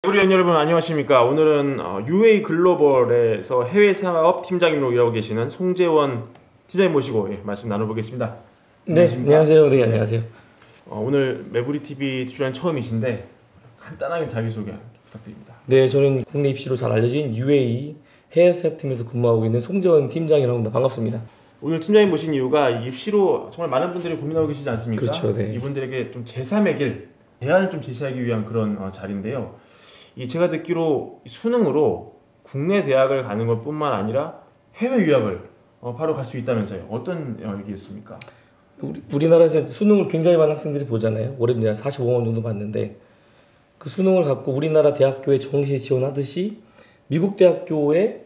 우리 여러분 안녕하십니까. 오늘은 UA 글로벌에서 해외 사업 팀장님으로 일하고 계시는 송재원 팀장님 모시고 말씀 나눠보겠습니다. 네, 안녕하세요. 네, 안녕하세요. 오늘 매부리 TV 출연 처음이신데 간단하게 자기소개 부탁드립니다. 네, 저는 국내 입시로 잘 알려진 UA 해외 사업팀에서 근무하고 있는 송재원 팀장이라고 합니다. 반갑습니다. 오늘 팀장님 모신 이유가 입시로 정말 많은 분들이 고민하고 계시지 않습니까? 그렇죠. 네. 이분들에게 좀 제3의 길, 대안을 좀 제시하기 위한 그런 자리인데요. 제가 듣기로 수능으로 국내 대학을 가는 것뿐만 아니라 해외 유학을 바로 갈 수 있다면서요. 어떤 얘기였습니까? 우리나라에서 수능을 굉장히 많은 학생들이 보잖아요. 올해도 45만 정도 봤는데 그 수능을 갖고 우리나라 대학교에 정시에 지원하듯이 미국 대학교에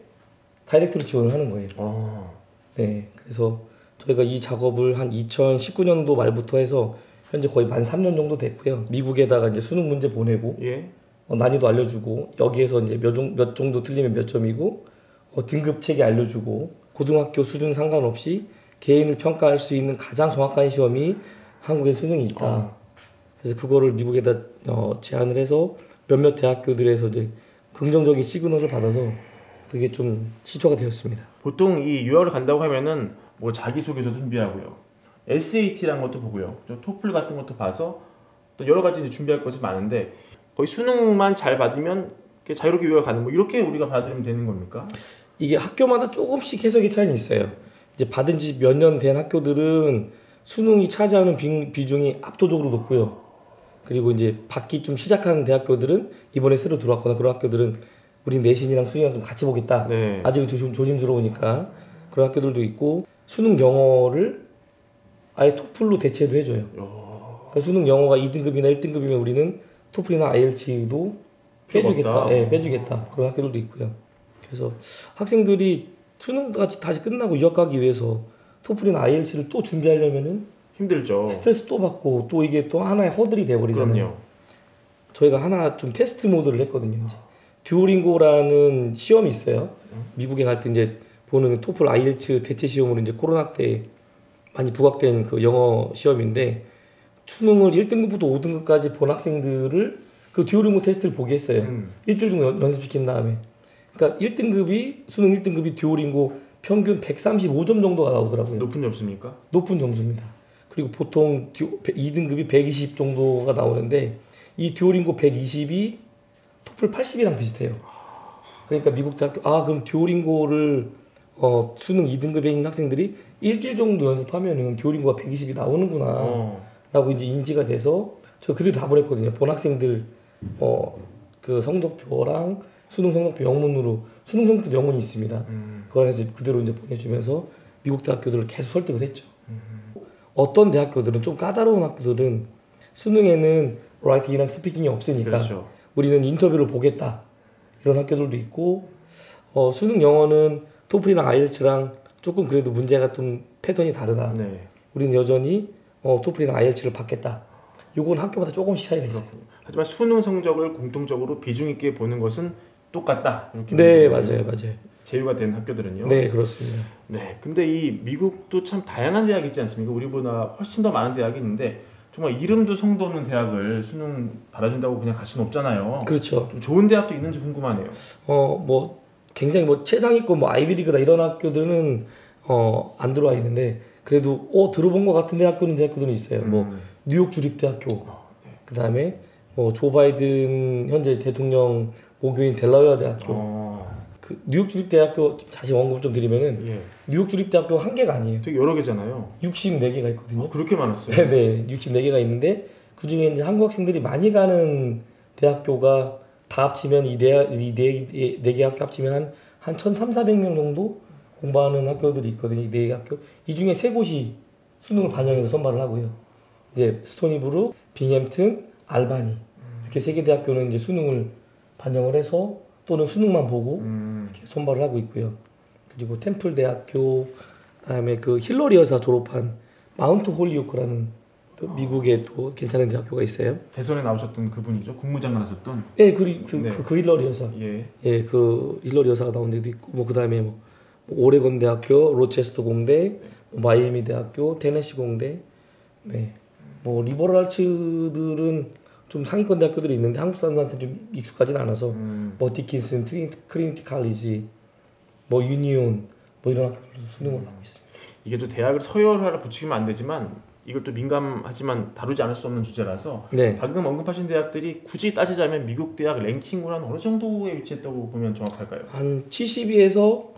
다이렉트로 지원을 하는 거예요. 네, 그래서 저희가 이 작업을 한 2019년도 말부터 해서 현재 거의 만 3년 정도 됐고요. 미국에다가 이제 수능 문제 보내고 난이도 알려주고 여기에서 이제 몇 정도 틀리면 몇 점이고 등급 체계 알려주고 고등학교 수준 상관없이 개인을 평가할 수 있는 가장 정확한 시험이 한국의 수능이 있다. 그래서 그거를 미국에다 제안을 해서 몇몇 대학교들에서 이제 긍정적인 시그널을 받아서 그게 좀 시초가 되었습니다. 보통 이 유학을 간다고 하면은 뭐 자기소개서도 준비하고요, SAT라는 것도 보고요, 토플 같은 것도 봐서 또 여러 가지 이제 준비할 것이 많은데 거의 수능만 잘 받으면 자유롭게 유학 가는 뭐 이렇게 우리가 받아들이면 되는 겁니까? 이게 학교마다 조금씩 해석의 차이는 있어요. 이제 받은 지 몇 년 된 학교들은 수능이 차지하는 비중이 압도적으로 높고요. 그리고 이제 받기 좀 시작하는 대학교들은 이번에 새로 들어왔거나 그런 학교들은 우리 내신이랑 수능이랑 좀 같이 보겠다. 네. 아직은 조심스러우니까 그런 학교들도 있고 수능 영어를 아예 토플로 대체도 해줘요. 그러니까 수능 영어가 2등급이나 1등급이면 우리는 토플이나 IELTS도 빼주겠다. 네, 빼주겠다. 그런 학교들도 있고요. 그래서 학생들이 수능같이 다시 끝나고 유학 가기 위해서 토플이나 IELTS를 또 준비하려면은 힘들죠. 스트레스 또 받고 또 이게 또 하나의 허들이 돼버리잖아요. 그럼요. 저희가 하나 좀 테스트 모드를 했거든요. 이제 듀오링고라는 시험이 있어요. 미국에 갈 때 이제 보는 토플 IELTS 대체 시험으로 이제 코로나 때 많이 부각된 그 영어 시험인데 수능을 1등급부터 5등급까지 본 학생들을 그 듀오링고 테스트를 보게 했어요. 일주일 정도 연습시킨 다음에. 그러니까 1등급이 수능 1등급이 듀오링고 평균 135점 정도가 나오더라고요. 높은 점수입니까? 높은 점수입니다. 그리고 보통 2등급이 120 정도가 나오는데 이 듀오링고 120이 토플 80이랑 비슷해요. 그러니까 미국 대학교 그럼 듀오링고를 수능 2등급에 있는 학생들이 일주일 정도 연습하면은 듀오링고가 120이 나오는구나 라고 이제 인지가 돼서 저 그대로 다 보냈거든요. 본 학생들 그 성적표랑 수능 성적표 영문으로 수능 성적표 영문이 있습니다. 그걸 이제 그대로 이제 보내주면서 미국 대학교들을 계속 설득을 했죠. 어떤 대학교들은 좀 까다로운 학교들은 수능에는 라이팅이랑 스피킹이 없으니까 그렇죠. 우리는 인터뷰를 보겠다 이런 학교들도 있고 수능 영어는 토플이랑 아이엘츠랑 조금 그래도 문제가 좀 패턴이 다르다. 네. 우리는 여전히 토플이랑 아이엘츠를 받겠다. 요건 학교마다 조금씩 차이가 있어요. 그렇군요. 하지만 수능 성적을 공통적으로 비중 있게 보는 것은 똑같다. 이렇게 네, 맞아요. 제휴가 된 학교들은요. 네, 그렇습니다. 네, 근데 이 미국도 참 다양한 대학이 있지 않습니까? 우리보다 훨씬 더 많은 대학이 있는데 정말 이름도 성도 없는 대학을 수능 받아준다고 그냥 갈 수는 없잖아요. 그렇죠. 좀 좋은 대학도 있는지 궁금하네요. 뭐 굉장히 뭐 최상위권 뭐 아이비리그다 이런 학교들은 안 들어와 있는데 그래도 들어본 것 같은 대학교들은 있어요. 뭐 뉴욕 주립대학교, 그다음에 뭐 조 바이든 현재 대통령 모교인 델라웨어 대학교. 그 뉴욕 주립대학교 다시 언급을 좀 드리면은 뉴욕 주립대학교 한 개가 아니에요. 되게 여러 개잖아요. 64개가 있거든요. 그렇게 많았어요? 네, 64개가 있는데 그 중에 이제 한국 학생들이 많이 가는 대학교가 다 합치면 이 네 개 학교 합치면 한 1,300-1,400명 정도 공부하는 학교들이 있거든요. 이 네 개 학교. 이 중에 세 곳이 수능을 반영해서 선발을 하고요. 이제 스토니브룩, 빙햄튼, 알바니 이렇게 세 개 대학교는 이제 수능을 반영을 해서 또는 수능만 보고 이렇게 선발을 하고 있고요. 그리고 템플 대학교, 그다음에 그 힐러리 여사 졸업한 마운트 홀리오크라는 또 미국의 또 괜찮은 대학교가 있어요. 대선에 나오셨던 그분이죠? 국무장관 하셨던? 네, 그 힐러리 여사. 그 힐러리 여사가 나온 데도 있고, 뭐 그다음에 뭐 오레곤 대학교, 로체스터 공대, 마이애미 대학교, 테네시 공대, 뭐 리버럴 아츠들은 좀 상위권 대학교들이 있는데 한국 사람들한테 좀 익숙하진 않아서 뭐 디킨슨, 트리니티 칼리지, 뭐 유니온 뭐 이런 학교들도 수능을 하고 있습니다. 이게 또 대학을 서열화를 붙이면 안 되지만 이걸 또 민감하지만 다루지 않을 수 없는 주제라서 네. 방금 언급하신 대학들이 굳이 따지자면 미국 대학 랭킹으로 한 어느 정도에 위치했다고 보면 정확할까요? 한 72에서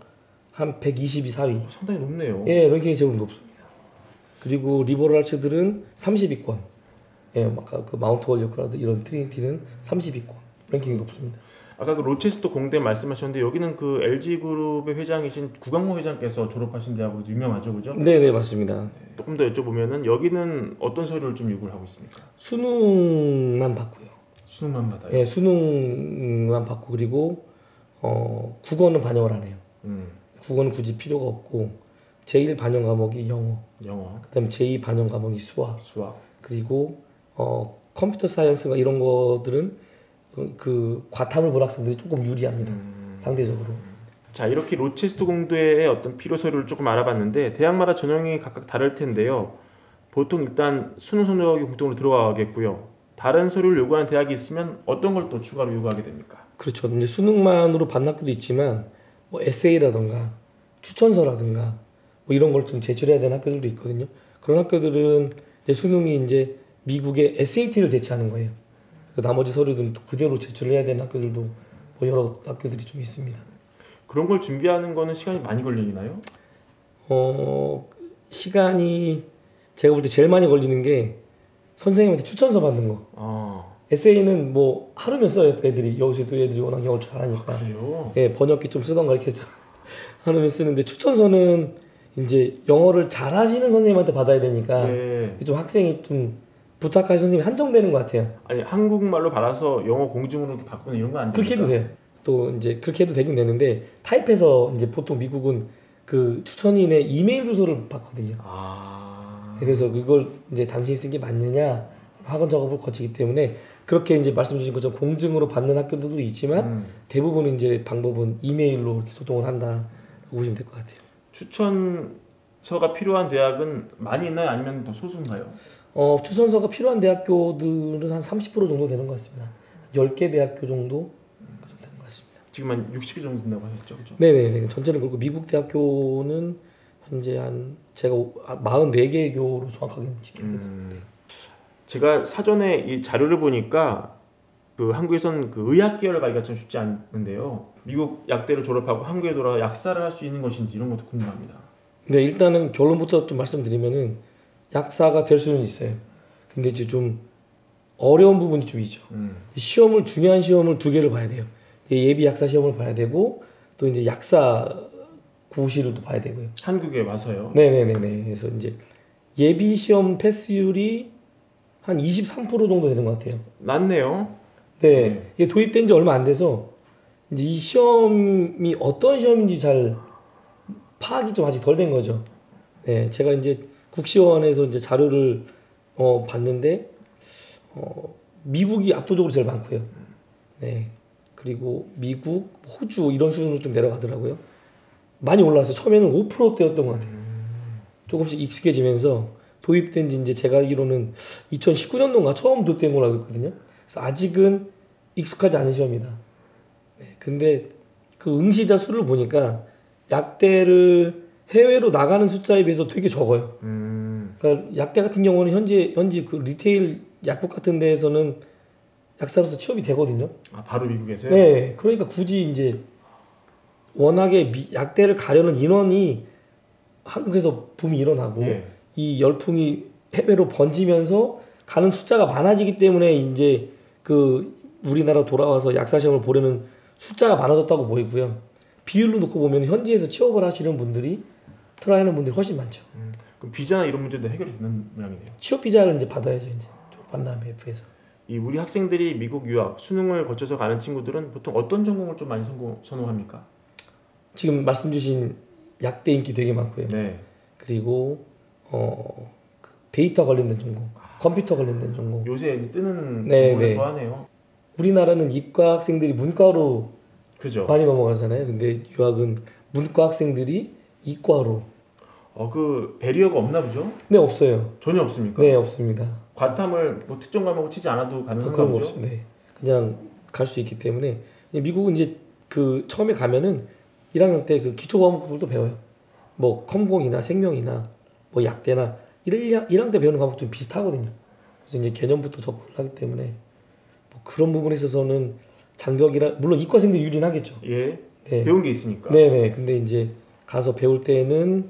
한 122, 4위. 상당히 높네요. 예, 랭킹이 제일 높습니다. 그리고 리버럴 아츠들은 30위권. 예, 아까 그 마운트 월리어크라도 이런 트리니티는 30위권. 랭킹이 높습니다. 아까 그 로체스터 공대 말씀하셨는데 여기는 그 LG 그룹의 회장이신 구강모 회장께서 졸업하신 대학으로 유명하죠, 그죠? 네, 네, 맞습니다. 조금 더 여쭤보면은 여기는 어떤 서류를 좀 요구를 하고 있습니까? 수능만 받고요. 수능만 받아요. 예, 수능만 받고 그리고 국어는 반영을 안 해요. 국어는 굳이 필요가 없고 제1 반영 과목이 영어. 그다음에 제2 반영 과목이 수학. 그리고 컴퓨터 사이언스가 이런 것들은 그 과탐을 본 학생들이 조금 유리합니다. 상대적으로. 자, 이렇게 로체스터 공대의 어떤 필요 서류를 조금 알아봤는데 대학마다 전형이 각각 다를 텐데요. 보통 일단 수능 성적이 공통으로 들어가겠고요. 다른 서류를 요구하는 대학이 있으면 어떤 걸 또 추가로 요구하게 됩니까? 그렇죠. 이제 수능만으로 받는 학교도 있지만 뭐 에세이라든가 추천서라든가 뭐 이런 걸 좀 제출해야 되는 학교들도 있거든요. 그런 학교들은 이제 수능이 이제 미국의 SAT를 대체하는 거예요. 나머지 서류들은 또 그대로 제출을 해야 되는 학교들도 뭐 여러 학교들이 좀 있습니다. 그런 걸 준비하는 거는 시간이 많이 걸리나요? 시간이 제가 볼 때 제일 많이 걸리는 게 선생님한테 추천서 받는 거. 에세이는 뭐 하루면 써요. 또 애들이 여기서 또 애들이 워낙 영어를 잘하니까. 그래요? 예, 번역기 좀 쓰던가 이렇게 하루면 쓰는데 추천서는 이제 영어를 잘하시는 선생님한테 받아야 되니까 네. 좀 학생이 좀 부탁할 선생님이 한정되는 것 같아요. 아니 한국말로 받아서 영어 공중으로 이렇게 바꾸는 이런 거 안 돼요? 그렇게 해도 돼요. 또 이제 그렇게 해도 되긴 되는데 타입해서 이제 보통 미국은 그 추천인의 이메일 주소를 받거든요. 그래서 그걸 이제 당신이 쓴 게 맞느냐 학원 작업을 거치기 때문에 그렇게 이제 말씀 주신 것처럼 공증으로 받는 학교들도 있지만 대부분 이제 방법은 이메일로 이렇게 소통을 한다고 보시면 될 것 같아요. 추천서가 필요한 대학은 많이 있나요? 아니면 더 소수인가요? 추천서가 필요한 대학교들은 한 30% 정도 되는 것 같습니다. 10개 대학교 정도 되는 것 같습니다. 지금 한 60개 정도 된다고 하셨죠? 그렇죠? 네네. 전체는 그렇고 미국 대학교는 현재 한 제가 44개 교로 정확하게 집계되거든요. 제가 사전에 이 자료를 보니까 그 한국에선 그 의학 계열 가기가 좀 쉽지 않은데요. 미국 약대를 졸업하고 한국에 돌아와 약사를 할 수 있는 것인지 이런 것도 궁금합니다. 네, 일단은 결론부터 좀 말씀드리면은 약사가 될 수는 있어요. 근데 이제 좀 어려운 부분이 좀 있죠. 중요한 시험을 2개를 봐야 돼요. 예비 약사 시험을 봐야 되고 또 이제 약사 고시를 또 봐야 되고요. 한국에 와서요? 네네네네. 그래서 이제 예비 시험 패스율이 한 23% 정도 되는 것 같아요. 낮네요. 네. 이게 도입된 지 얼마 안 돼서 이제 이 시험이 어떤 시험인지 잘 파악이 좀 아직 덜 된 거죠. 네. 제가 이제 국시원에서 이제 자료를 봤는데 미국이 압도적으로 제일 많고요. 네. 그리고 미국, 호주 이런 수준으로 좀 내려가더라고요. 많이 올라서 처음에는 5%대였던 것 같아요. 조금씩 익숙해지면서 도입된 지 이제 제가 알기로는 2019년도인가 처음 도입된 걸로 알고 있거든요. 그래서 아직은 익숙하지 않은 시험이다. 네. 근데 그 응시자 수를 보니까 약대를 해외로 나가는 숫자에 비해서 되게 적어요. 그러니까 약대 같은 경우는 현재 그 리테일 약국 같은 데에서는 약사로서 취업이 되거든요. 바로 미국에서요? 네. 그러니까 굳이 이제 워낙에 약대를 가려는 인원이 한국에서 붐이 일어나고 이 열풍이 해외로 번지면서 가는 숫자가 많아지기 때문에 이제 그 우리나라 돌아와서 약사 시험을 보려는 숫자가 많아졌다고 보이고요. 비율로 놓고 보면 현지에서 취업을 하시는 분들이 트라이하는 분들이 훨씬 많죠. 그럼 비자나 이런 문제도 해결이 되는 모양이네요. 취업 비자를 이제 받아야죠. 이제 졸업한 다음에 F에서. 이 우리 학생들이 미국 유학 수능을 거쳐서 가는 친구들은 보통 어떤 전공을 좀 많이 선호합니까? 지금 말씀 주신 약대 인기 되게 많고요. 네. 그리고 데이터 관련된 전공, 컴퓨터 관련된 전공. 요새 뜨는 네, 전공을 네. 좋아하네요. 우리나라는 이과 학생들이 문과로 그죠. 많이 넘어가잖아요. 근데 유학은 문과 학생들이 이과로. 그 배리어가 없나 보죠? 네, 없어요. 전혀 없습니까? 네, 없습니다. 과탐을 뭐 특정 과목을 치지 않아도 가능한가 그런 거 보죠? 없어요. 네, 그냥 갈 수 있기 때문에 미국은 이제 그 처음에 가면은 1학년 때 그 기초 과목들도 배워요. 뭐 컴공이나 생명이나 뭐 약대나 1학년 때 배우는 과목 좀 비슷하거든요. 그래서 이제 개념부터 접근을 하기 때문에 뭐 그런 부분에 있어서는 장벽이라 물론 이과생들 유리하겠죠. 예. 네. 배운 게 있으니까. 네네. 근데 이제 가서 배울 때는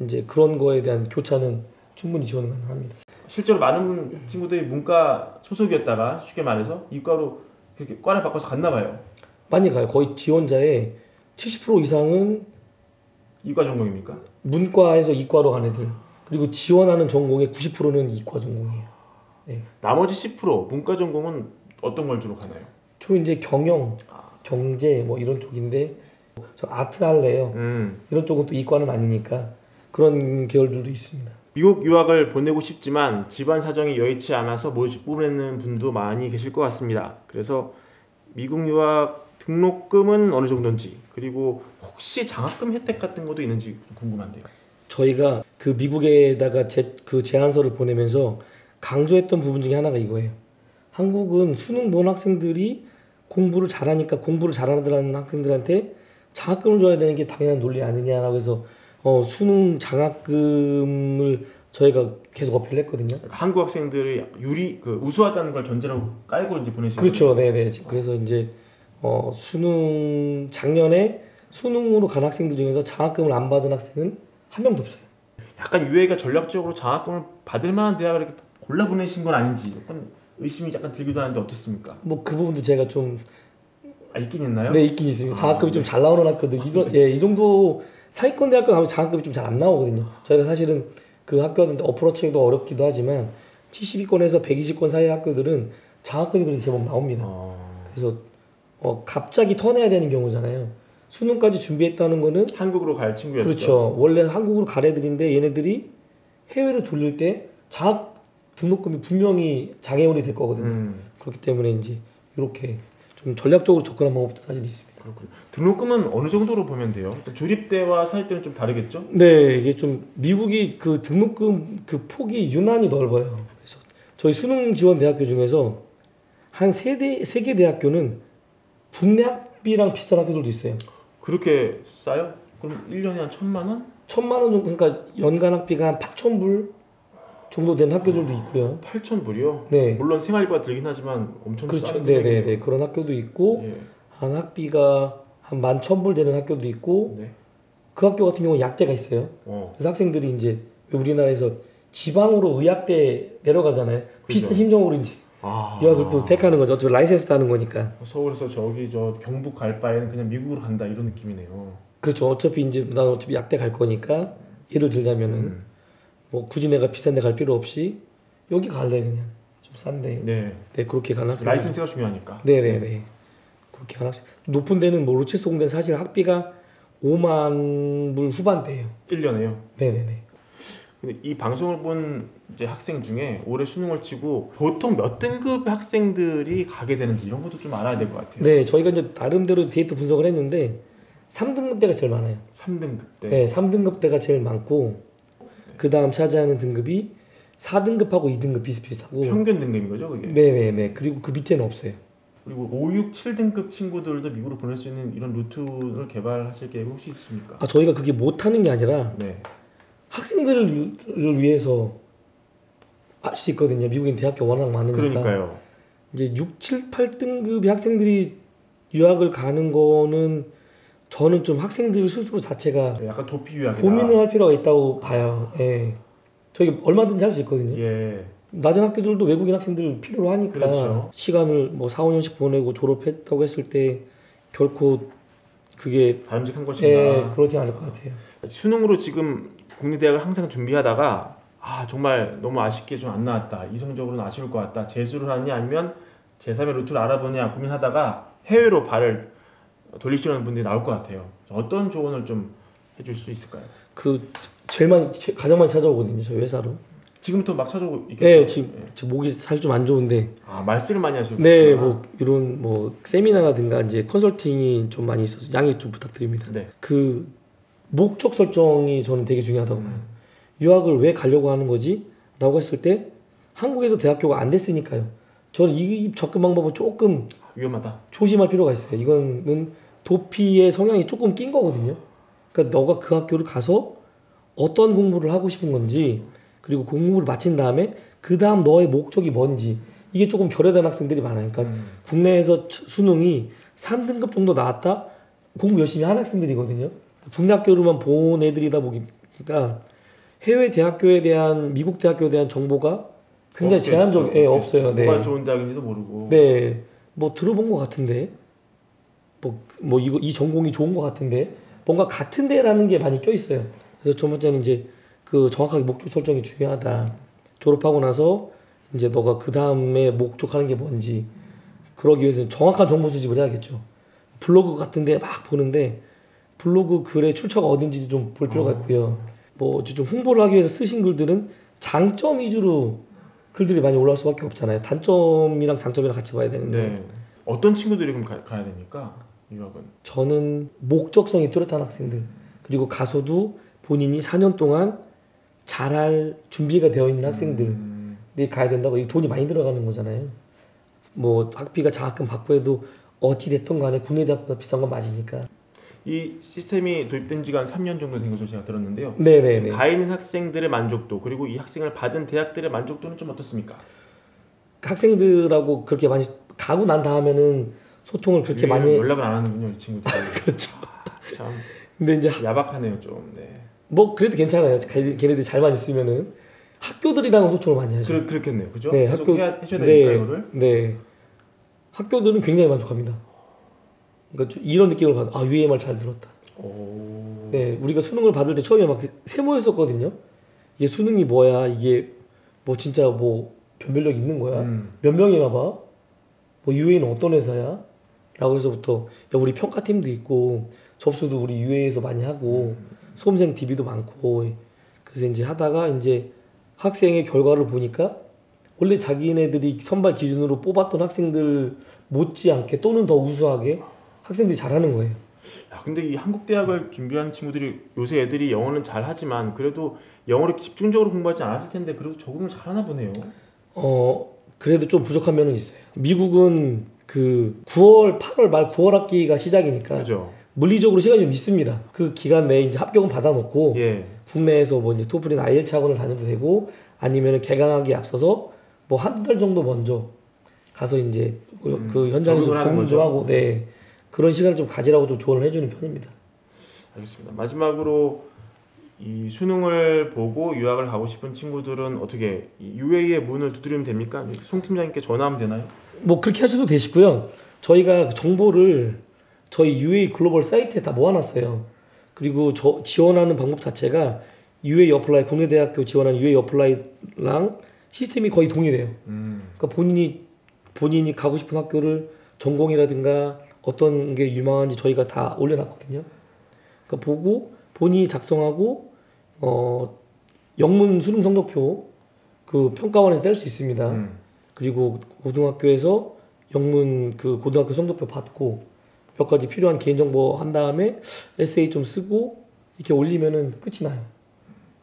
이제 그런 거에 대한 교차는 충분히 지원 가능합니다. 실제로 많은 친구들이 문과 소속이었다가 쉽게 말해서 이과로 그렇게 과를 바꿔서 갔나 봐요. 많이 가요. 거의 지원자의 70% 이상은 이과 전공입니까? 문과에서 이과로 간 애들. 그리고 지원하는 전공의 90%는 이과 전공이에요. 네. 나머지 10% 문과 전공은 어떤 걸 주로 가나요? 주로 이제 경영, 경제 뭐 이런 쪽인데 저 아트 할래요. 이런 쪽은 또 이과는 아니니까 그런 계열들도 있습니다. 미국 유학을 보내고 싶지만 집안 사정이 여의치 않아서 못 보내는 분도 많이 계실 것 같습니다. 그래서 미국 유학 등록금은 어느 정도인지 그리고 혹시 장학금 혜택 같은 것도 있는지 궁금한데요. 저희가 그 미국에다가 그 제안서를 보내면서 강조했던 부분 중에 하나가 이거예요. 한국은 수능 본 학생들이 공부를 잘하니까 공부를 잘하는 학생들한테 장학금을 줘야 되는 게 당연한 논리 아니냐라고 해서 수능 장학금을 저희가 계속 어필을 했거든요. 그러니까 한국 학생들이 우수하다는 걸 전제로 깔고 이제 보내시는 그렇죠, 네네. 그래서 이제 작년에 수능으로 간 학생들 중에서 장학금을 안 받은 학생은 한 명도 없어요. 약간 UA가 전략적으로 장학금을 받을 만한 대학을 이렇게 골라 보내신 건 아닌지 약간 의심이 약간 들기도 하는데 어떻습니까? 뭐 그 부분도 제가 좀 있긴 있나요? 네, 있긴 있습니다. 장학금이 좀 잘 나오는 학교들 이 정도 상위권 대학교 가면 장학금이 좀 잘 안 나오거든요. 저희가 사실은 그 학교한테 어프로치도 어렵기도 하지만 72권에서 120권 사이의 학교들은 장학금이 그래도 제법 나옵니다. 그래서 갑자기 턴해야 되는 경우잖아요. 수능까지 준비했다는 거는 한국으로 갈 친구였죠. 그렇죠. 원래 한국으로 갈 애들인데 얘네들이 해외로 돌릴 때 장학 등록금이 분명히 장애물이 될 거거든요. 그렇기 때문에 이제 이렇게 좀 전략적으로 접근한 방법도 사실 있습니다. 그렇군요. 등록금은 어느 정도로 보면 돼요? 주립대와 사립대는 좀 다르겠죠? 네, 이게 좀 미국이 그 등록금 그 폭이 유난히 넓어요. 그래서 저희 수능 지원 대학교 중에서 한 세 개 대학교는 국내 학비랑 비슷한 학교들도 있어요. 그렇게 싸요? 그럼 1년에 한 1,000만 원? 1,000만 원 정도, 그러니까 연간 학비가 한 8,000불 정도 되는 학교들도 있고요. 8,000불이요? 네. 물론 생활비가 들긴 하지만 엄청 그렇죠. 싼 네네네. 그런 학교도 있고, 예. 한 학비가 한 11,000불 되는 학교도 있고, 네. 그 학교 같은 경우는 약대가 있어요. 그래서 학생들이 이제 우리나라에서 지방으로 의학대 내려가잖아요. 비슷한 심정으로 이제 유학을 또 택하는 거죠. 어차피 라이센스 따는 거니까. 서울에서 저 경북 갈 바에는 그냥 미국으로 간다 이런 느낌이네요. 그렇죠. 어차피 난 어차피 약대 갈 거니까 예를 들자면은 뭐 굳이 내가 비싼 데 갈 필요 없이 여기 갈래 그냥 좀 싼데. 네, 그렇게 가는 학생. 라이센스가 중요하니까. 네네네. 그렇게 가는 학생. 높은 데는 뭐 로체스 공대는 사실 학비가 5만 불 후반대예요. 1년에요. 네네네. 근데 이 방송을 본 이제 학생 중에 올해 수능을 치고 보통 몇 등급 학생들이 가게 되는지 이런 것도 좀 알아야 될 것 같아요. 네, 저희가 이제 나름대로 데이터 분석을 했는데 3등급 대가 제일 많아요. 3등급 대. 네, 3등급 대가 제일 많고 그 다음 차지하는 등급이 4등급하고 2등급 비슷비슷하고 평균 등급인 거죠, 그게? 네네네. 그리고 그 밑에는 없어요. 그리고 5, 6, 7등급 친구들도 미국으로 보낼 수 있는 이런 루트를 개발하실 계획 혹시 있습니까? 저희가 그게 못하는 게 아니라 네. 학생들을 위해서 알 수 있거든요. 미국인 대학교 워낙 많으니까. 그러니까요. 이제 6, 7, 8등급의 학생들이 유학을 가는 거는 저는 좀 학생들 스스로 자체가 약간 도피 유학이다. 고민을 할 필요가 있다고 봐요. 예. 저희 얼마든지 할 수 있거든요. 예. 낮은 학교들도 외국인 학생들 필요로 하니까 그렇죠. 시간을 뭐 4, 5년씩 보내고 졸업했다고 했을 때 결코 그게 바람직한 것인가? 예, 그러지 않을 것 같아요. 수능으로 지금 국립대학을 항상 준비하다가 정말 너무 아쉽게 좀 안 나왔다. 이성적으로는 아쉬울 것 같다. 재수를 하느냐 아니면 제3의 루트를 알아보냐 고민하다가 해외로 발을 돌리시는 분들이 나올 것 같아요. 어떤 조언을 좀 해줄 수 있을까요? 가장 많이 찾아오거든요. 저희 회사로. 지금부터 막 찾아오고 있겠죠? 네, 지금 제 목이 사실 좀 안 좋은데. 말씀을 많이 하시고. 네, 뭐 이런 뭐 세미나라든가 이제 컨설팅이 좀 많이 있어서 양해 좀 부탁드립니다. 네. 목적 설정이 저는 되게 중요하다고 봐요. 유학을 왜 가려고 하는 거지? 라고 했을 때 한국에서 대학교가 안 됐으니까요. 저는 이 접근 방법은 조금 위험하다. 조심할 필요가 있어요. 이거는 도피의 성향이 조금 낀 거거든요. 그러니까 너가 그 학교를 가서 어떤 공부를 하고 싶은 건지, 그리고 공부를 마친 다음에 그 다음 너의 목적이 뭔지, 이게 조금 결여된 학생들이 많아요. 그러니까 국내에서 수능이 3등급 정도 나왔다? 공부 열심히 하는 학생들이거든요. 국내 학교로만 본 애들이다 보니까 해외 대학교에 대한, 미국 대학교에 대한 정보가 굉장히 제한적이에요. 예, 없어요. 네. 뭐가 좋은 대학인지도 모르고. 네. 뭐 들어본 것 같은데, 뭐 이거 이 전공이 좋은 것 같은데, 뭔가 같은데라는 게 많이 껴 있어요. 그래서 첫 번째는 이제 그 정확하게 목적 설정이 중요하다. 졸업하고 나서 이제 너가 그 다음에 목적하는 게 뭔지, 그러기 위해서는 정확한 정보 수집을 해야겠죠. 블로그 같은데 막 보는데 블로그 글의 출처가 어딘지 좀 볼 필요가 있고요. 뭐 좀 홍보를 하기 위해서 쓰신 글들은 장점 위주로 글들이 많이 올라올 수밖에 없잖아요. 단점이랑 장점이랑 같이 봐야 되는데. 네. 어떤 친구들이 그럼 가야 됩니까? 유학은? 저는 목적성이 뚜렷한 학생들, 그리고 가서도 본인이 4년 동안 잘할 준비가 되어 있는 학생들이 가야 된다고. 이 돈이 많이 들어가는 거잖아요. 뭐 학비가 장학금 받고 해도 어찌 됐든 간에 국내 대학보다 비싼 건 맞으니까. 이 시스템이 도입된 지가 한 3년 정도 된 것으로 제가 들었는데요. 네네네. 지금 가 있는 학생들의 만족도, 그리고 이 학생을 받은 대학들의 만족도는 좀 어떻습니까? 학생들하고 그렇게 많이 가고 난 다음에는 소통을 그렇게 많이 연락을 안 하는군요, 이 친구들. 그렇죠. 참 근데 이제 야박하네요, 좀. 네. 뭐 그래도 괜찮아요. 걔네들 잘만 있으면은 학교들이랑 소통을 많이 하죠. 그렇겠네요, 그죠? 네, 계속 학교 해줘야 되니까 네, 이거를. 네. 학교들은 굉장히 만족합니다. 그러니까 이런 느낌을 받아. 아, UAMR 잘 들었다. 오. 네, 우리가 수능을 받을 때 처음에 막 세모였었거든요. 이게 수능이 뭐야? 이게 뭐 진짜 뭐 변별력 있는 거야? 몇 명이나 봐? 뭐 UA는 어떤 회사야? 라고 해서부터 야, 우리 평가팀도 있고 접수도 우리 UA에서 많이 하고 수험생 DB도 많고, 그래서 이제 하다가 이제 학생의 결과를 보니까 원래 자기네들이 선발 기준으로 뽑았던 학생들 못지않게 또는 더 우수하게 학생들이 잘하는 거예요. 야, 근데 이 한국 대학을 준비하는 친구들이 요새 애들이 영어는 잘하지만 그래도 영어를 집중적으로 공부하지 않았을 텐데 그래도 적응을 잘하나 보네요. 그래도 좀 부족한 면은 있어요. 미국은 그 9월, 8월 말 9월 학기가 시작이니까 그죠? 물리적으로 시간이 좀 있습니다. 그 기간 내에 이제 합격은 받아놓고 예. 국내에서 뭐 이제 토플이나 IELTS 학원을 다녀도 되고, 아니면은 개강하기에 앞서서 뭐 한두 달 정도 먼저 가서 이제 그 현장에서 적응 좀 하고, 네, 그런 시간을 좀 가지라고 좀 조언을 해주는 편입니다. 알겠습니다. 마지막으로 이 수능을 보고 유학을 가고 싶은 친구들은 어떻게 이 UA의 문을 두드리면 됩니까? 송 팀장님께 전화하면 되나요? 뭐 그렇게 하셔도 되시고요. 저희가 정보를 저희 UA 글로벌 사이트에 다 모아놨어요. 그리고 저 지원하는 방법 자체가 UA 어플라이, 국내 대학교 지원하는 UA 어플라이랑 시스템이 거의 동일해요. 그러니까 본인이 가고 싶은 학교를 전공이라든가 어떤 게 유망한지 저희가 다 올려놨거든요. 그러니까 보고 본인이 작성하고 영문 수능 성적표 그 평가원에서 뗄 수 있습니다. 그리고 고등학교에서 영문 그 고등학교 성적표 받고 몇 가지 필요한 개인정보 한 다음에 에세이 좀 쓰고 이렇게 올리면은 끝이 나요.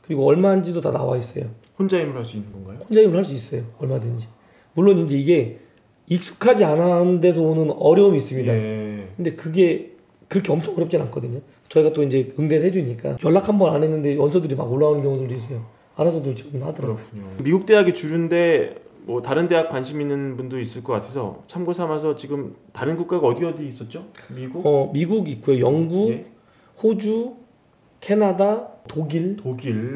그리고 얼마인지도 다 나와 있어요. 혼자 힘을 할 수 있는 건가요? 혼자 힘을 할 수 있어요. 얼마든지. 물론 이제 이게 익숙하지 않은 데서 오는 어려움이 있습니다. 예. 근데 그게 그렇게 엄청 어렵진 않거든요. 저희가 또 이제 응대를 해주니까 연락 한 번 안 했는데 원서들이 막 올라오는 경우들도 있어요. 알아서들 지금 하더라고요. 그렇군요. 미국 대학이 주류인데 뭐 다른 대학 관심 있는 분도 있을 것 같아서 참고 삼아서 지금 다른 국가가 어디 있었죠? 미국? 미국 있고요. 영국, 예. 호주, 캐나다, 독일.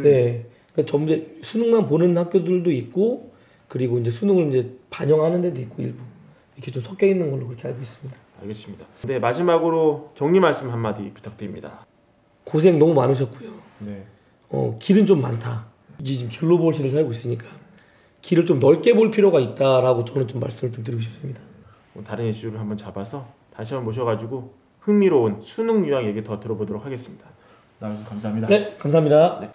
네. 그러니까 점점 수능만 보는 학교들도 있고, 그리고 이제 수능을 이제 반영하는 데도 있고, 일부 이렇게 좀 섞여 있는 걸로 그렇게 알고 있습니다. 알겠습니다. 네, 마지막으로 정리 말씀 한마디 부탁드립니다. 고생 너무 많으셨고요. 네. 길은 좀 많다. 이제 지금 글로벌시를 살고 있으니까 길을 좀 넓게 볼 필요가 있다라고 저는 좀 말씀을 좀 드리고 싶습니다. 다른 이슈를 한번 잡아서 다시 한번 모셔가지고 흥미로운 수능 유학 얘기 더 들어보도록 하겠습니다. 나와주셔서 감사합니다. 네, 감사합니다. 네.